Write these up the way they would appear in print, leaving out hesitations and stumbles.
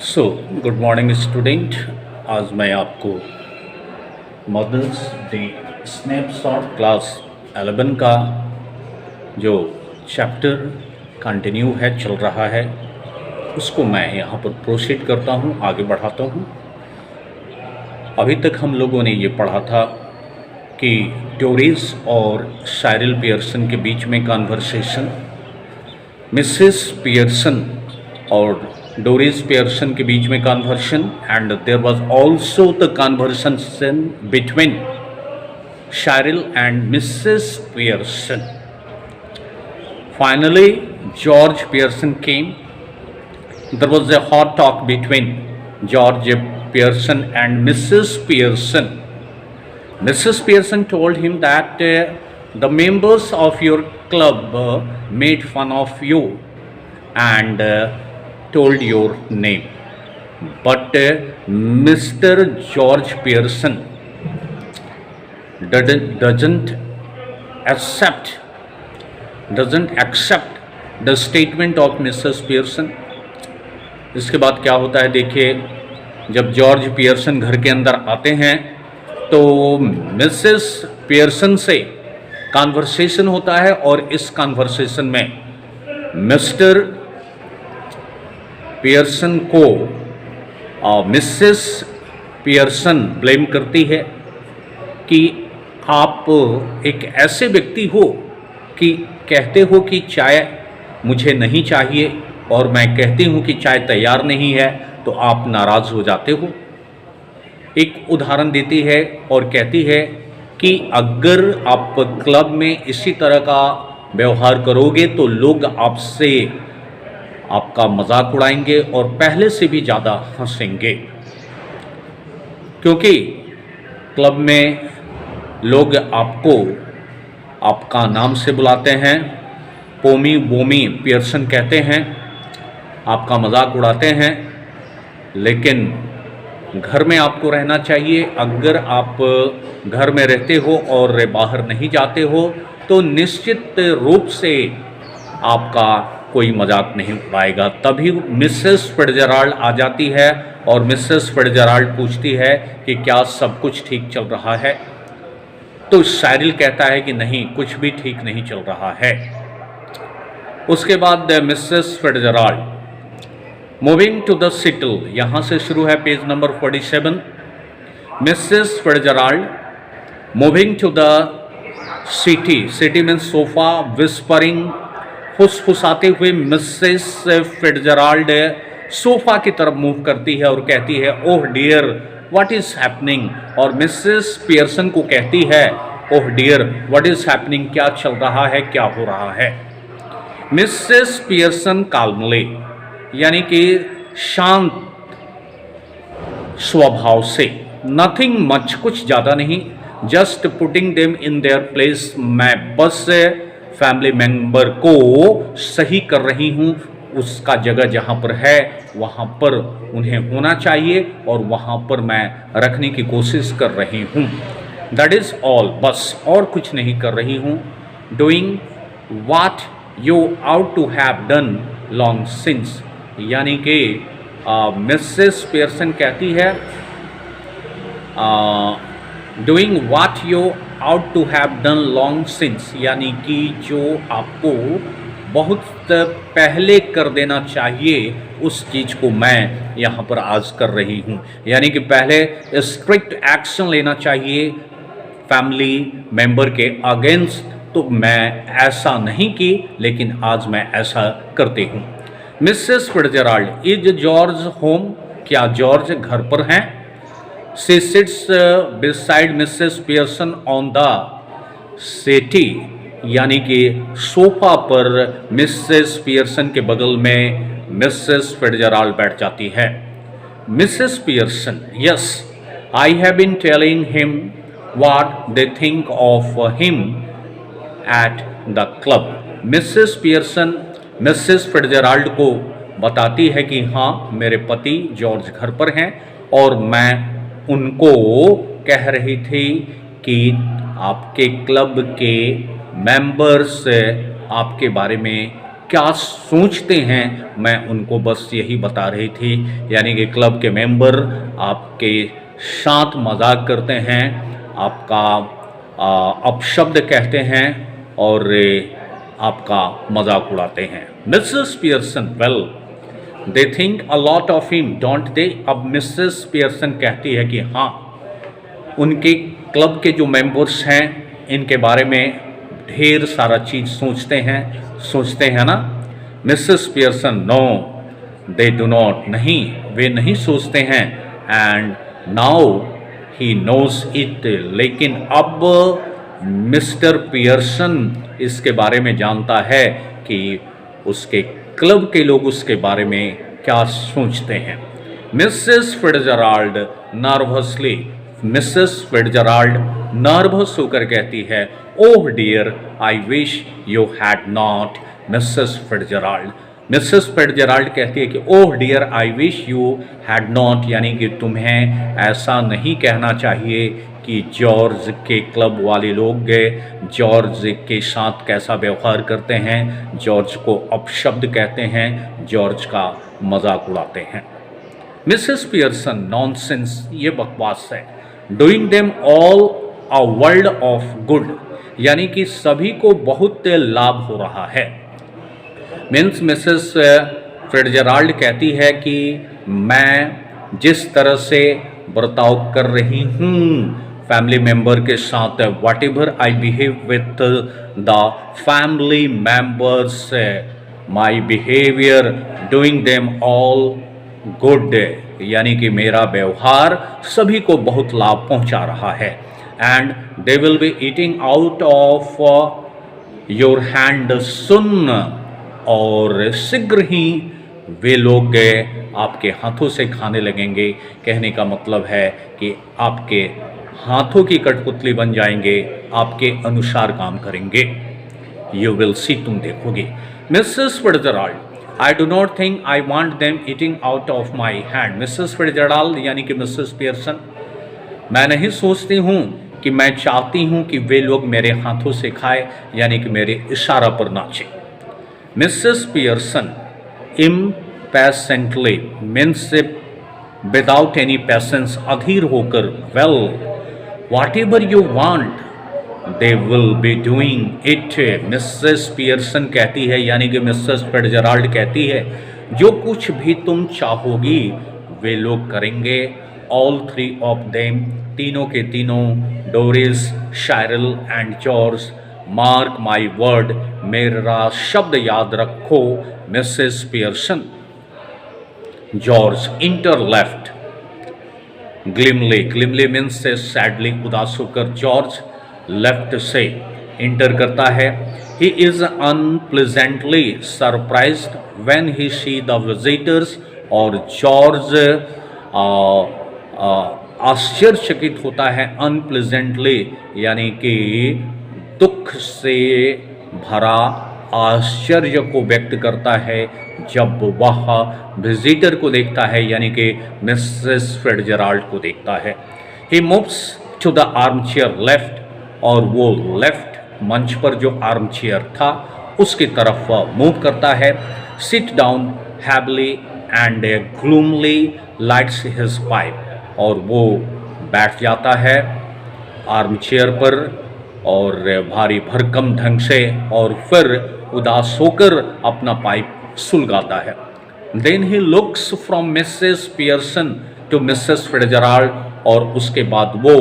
So good morning student. आज मैं आपको मदर्स डे स्नैपशॉट क्लास 11 का जो चैप्टर कंटिन्यू है चल रहा है उसको मैं यहाँ पर प्रोसीड करता हूँ, आगे बढ़ाता हूँ। अभी तक हम लोगों ने ये पढ़ा था कि डोरिस और साइरिल पियर्सन के बीच में कन्वर्सेशन, मिसेस पियर्सन और डोरिस पियर्सन के बीच में conversation, and there was also the conversation between Cyril and Mrs Pearson. Finally George Pearson came. There was a hot talk between George Pearson and Mrs. Pearson. Mrs. Pearson told him that the members of your club made fun of you and told your name. But Mr. George Pearson doesn't accept the statement of Mrs. Pearson. इसके बाद क्या होता है देखिए, जब George Pearson घर के अंदर आते हैं तो मिसेस पियर्सन से कन्वर्सेशन होता है और इस कन्वर्सेशन में मिस्टर पियर्सन को मिसेस पियर्सन ब्लेम करती है कि आप एक ऐसे व्यक्ति हो कि कहते हो कि चाय मुझे नहीं चाहिए और मैं कहती हूँ कि चाय तैयार नहीं है तो आप नाराज़ हो जाते हो। एक उदाहरण देती है और कहती है कि अगर आप क्लब में इसी तरह का व्यवहार करोगे तो लोग आपसे आपका मजाक उड़ाएंगे और पहले से भी ज़्यादा हंसेंगे, क्योंकि क्लब में लोग आपको आपका नाम से बुलाते हैं, पोमी बोमी पियर्सन कहते हैं, आपका मजाक उड़ाते हैं। लेकिन घर में आपको रहना चाहिए। अगर आप घर में रहते हो और बाहर नहीं जाते हो तो निश्चित रूप से आपका कोई मजाक नहीं उड़ाएगा। तभी मिसेस फिट्जराल्ड आ जाती है और मिसेस फिट्जराल्ड पूछती है कि क्या सब कुछ ठीक चल रहा है। तो साइरिल कहता है कि नहीं, कुछ भी ठीक नहीं चल रहा है। उसके बाद Mrs Fitzgerald moving to the settee, यहाँ से शुरू है page number 47। Mrs Fitzgerald moving to the settee, settee means sofa, whispering, फुसफुसाते हुए मिसेस फिट्जराल्ड सोफा की तरफ मूव करती है और कहती है oh dear what is happening. और मिसेस पियर्सन को कहती है oh dear what is happening, क्या चल रहा है, क्या हो रहा है। मिसेस पियर्सन काल्मली, यानी कि शांत स्वभाव से, नथिंग मच, कुछ ज़्यादा नहीं, just putting them in their place, मैं बस फैमिली मेंबर को सही कर रही हूँ, उसका जगह जहाँ पर है वहाँ पर उन्हें होना चाहिए और वहाँ पर मैं रखने की कोशिश कर रही हूँ। दैट इज़ ऑल, बस और कुछ नहीं कर रही हूँ। Doing what you ought to have done long since, यानी कि मिसेस पियर्सन कहती है doing what you ought to have done long since, यानी कि जो आपको बहुत पहले कर देना चाहिए उस चीज़ को मैं यहाँ पर आज कर रही हूँ। यानी कि पहले स्ट्रिक्ट एक्शन लेना चाहिए फैमिली मेंबर के अगेंस्ट, तो मैं ऐसा नहीं की, लेकिन आज मैं ऐसा करती हूँ। Mrs Fitzgerald, is George home, क्या जॉर्ज घर पर हैं। She sits beside Mrs Pearson on the settee, यानी कि सोफा पर मिसेस पियर्सन के बगल में मिसेस फिट्जराल्ड बैठ जाती है। Mrs Pearson, yes I have been telling him what they think of him at the club. Mrs Pearson Mrs Fitzgerald को बताती है कि हाँ, मेरे पति जॉर्ज घर पर हैं और मैं उनको कह रही थी कि आपके क्लब के मेंबर्स आपके बारे में क्या सोचते हैं, मैं उनको बस यही बता रही थी। यानी कि क्लब के मेंबर आपके साथ मजाक करते हैं, आपका अपशब्द कहते हैं और आपका मजाक उड़ाते हैं। Mrs Pearson, well they think a lot of him don't they. अब मिसेस पियर्सन कहती है कि हाँ, उनके क्लब के जो मेंबर्स हैं इनके बारे में ढेर सारा चीज़ सोचते हैं ना। Mrs Pearson, no they do not, नहीं वे नहीं सोचते हैं। And now he knows it, लेकिन अब मिस्टर पियर्सन इसके बारे में जानता है कि उसके क्लब के लोग उसके बारे में क्या सोचते हैं। Mrs Fitzgerald nervously, Mrs Fitzgerald nervous होकर कहती है, oh dear I wish you had not. Mrs Fitzgerald, Mrs Fitzgerald कहती है कि oh dear I wish you had not, यानी कि तुम्हें ऐसा नहीं कहना चाहिए कि जॉर्ज के क्लब वाले लोग जॉर्ज के साथ कैसा व्यवहार करते हैं, जॉर्ज को अपशब्द कहते हैं, जॉर्ज का मजाक उड़ाते हैं। मिसेस पियर्सन, नॉनसेंस, ये बकवास है। Doing them all a world of good, यानी कि सभी को बहुत लाभ हो रहा है। मीन्स मिसेस फिट्जराल्ड कहती है कि मैं जिस तरह से बर्ताव कर रही हूँ फैमिली मेंबर के साथ, what ever I behave with the family members, my behaviour doing them all good, यानी कि मेरा व्यवहार सभी को बहुत लाभ पहुंचा रहा है। And they will be eating out of your hand soon, और शीघ्र ही वे लोग आपके हाथों से खाने लगेंगे। कहने का मतलब है कि आपके हाथों की कठपुतली बन जाएंगे, आपके अनुसार काम करेंगे। यू विल सी, तुम देखोगे। Mrs Fitzgerald, I do not think I want them eating out of my hand. Mrs Fitzgerald यानी कि मिसेस पियर्सन, मैं नहीं सोचती हूँ कि मैं चाहती हूँ कि वे लोग मेरे हाथों से खाए, यानी कि मेरे इशारा पर नाचे। Mrs Pearson impatiently, means without any patience, अधीर होकर, well whatever you want they will be doing it. Mrs Pearson कहती है, यानी कि मिसेस फिट्जराल्ड कहती है, जो कुछ भी तुम चाहोगी वे लोग करेंगे। ऑल थ्री ऑफ देम, तीनों के तीनों, Doris, Cyril and George, mark my word, मेरा शब्द याद रखो Mrs Pearson. George enter left gloomily, gloomily means से सैडली, उदास होकर जॉर्ज लेफ्ट से इंटर करता है। He is unpleasantly surprised when he see the visitors, और जॉर्ज आश्चर्यचकित होता है, अनप्लेजेंटली यानी कि दुख से भरा आश्चर्य को व्यक्त करता है जब वह विजिटर को देखता है, यानी कि मिसेस फिट्जराल्ड को देखता है। He moves to the armchair left, और वो लेफ्ट मंच पर जो आर्म चेयर था उसकी तरफ मूव करता है। Sit down heavily and gloomily lights his pipe, और वो बैठ जाता है आर्म चेयर पर और भारी भरकम ढंग से, और फिर उदास होकर अपना पाइप सुलगाता है। Then he looks from Mrs Pearson to Mrs Fitzgerald, और उसके बाद वो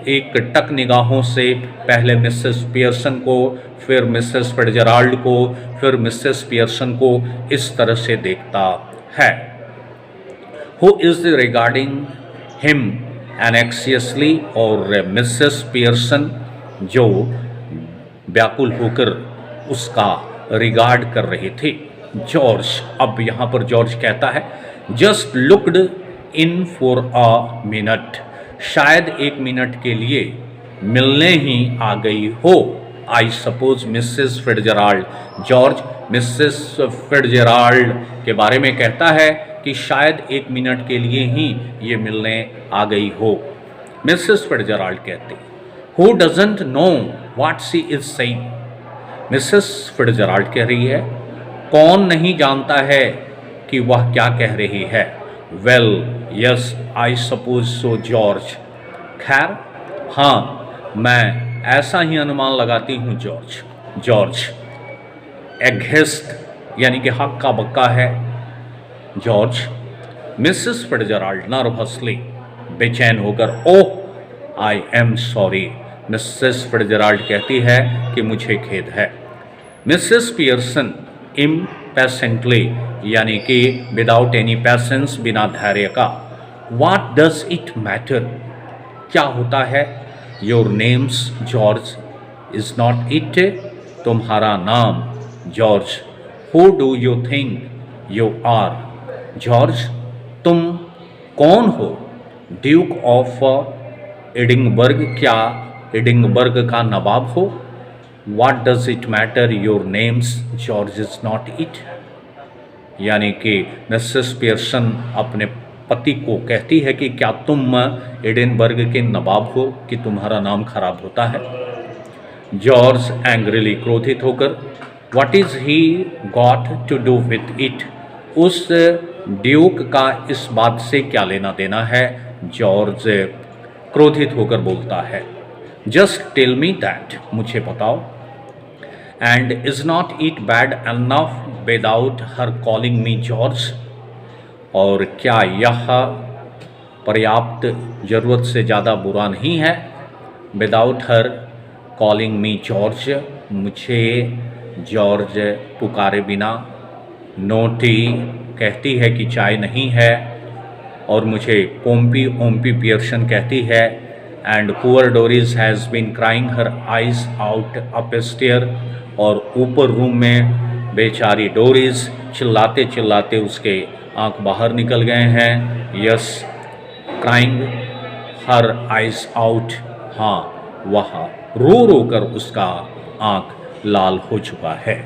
एक टक निगाहों से पहले मिसेस पियर्सन को, फिर मिसेस फिट्जराल्ड को, फिर मिसेस पियर्सन को इस तरह से देखता है। हु इज रिगार्डिंग हिम एनेक्सियसली, और मिसेस पियर्सन जो व्याकुल होकर उसका रिगार्ड कर रहे थे। जॉर्ज, अब यहाँ पर जॉर्ज कहता है, just looked in for a minute, शायद एक मिनट के लिए मिलने ही आ गई हो। I suppose Mrs Fitzgerald, George Mrs Fitzgerald के बारे में कहता है कि शायद एक मिनट के लिए ही ये मिलने आ गई हो। मिसेस फिट्जराल्ड कहती, who doesn't know what she is saying. Mrs Fitzgerald कह रही है, कौन नहीं जानता है कि वह क्या कह रही है? Well yes I suppose so George. खैर हाँ, मैं ऐसा ही अनुमान लगाती हूँ जॉर्ज। जॉर्ज एग्हेस्ट यानी कि हक का बक्का है। जॉर्ज मिसेस फिट्जराल्ड नर्वसली बेचैन होकर, oh I am sorry. Mrs Fitzgerald कहती है कि मुझे खेद है। मिसेस पियर्सन इम्पेशेंटली यानी कि विदाउट एनी पैसेंस, बिना धैर्य का, व्हाट डज इट मैटर? क्या होता है? Your name's George is not it, तुम्हारा नाम George. Who do you think you are? George तुम कौन हो? ड्यूक ऑफ एडिनबर्ग, क्या एडिनबर्ग का नवाब हो? What does it matter? Your names George is not it। यानी कि मिसेस पियर्सन अपने पति को कहती है कि क्या तुम एडिनबर्ग के नवाब हो कि तुम्हारा नाम खराब होता है? जॉर्ज एंग्रीली क्रोधित होकर, What is he got to do with it? उस ड्यूक का इस बात से क्या लेना देना है? जॉर्ज क्रोधित होकर बोलता है, जस्ट टेल मी दैट, मुझे बताओ। And is not it bad enough without her calling me George? और क्या यह पर्याप्त ज़रूरत से ज़्यादा बुरा नहीं है? Without her calling me George, मुझे जॉर्ज पुकारे बिना। नो टी कहती है कि चाय नहीं है, और मुझे पोम्पी ओम्पी पियर्सन कहती है। And poor Doris has been crying her eyes out up stair, और ऊपर रूम में बेचारी डोरिस चिल्लाते चिल्लाते उसके आंख बाहर निकल गए हैं। Yes crying her eyes out, हाँ वह रो रो कर उसका आंख लाल हो चुका है।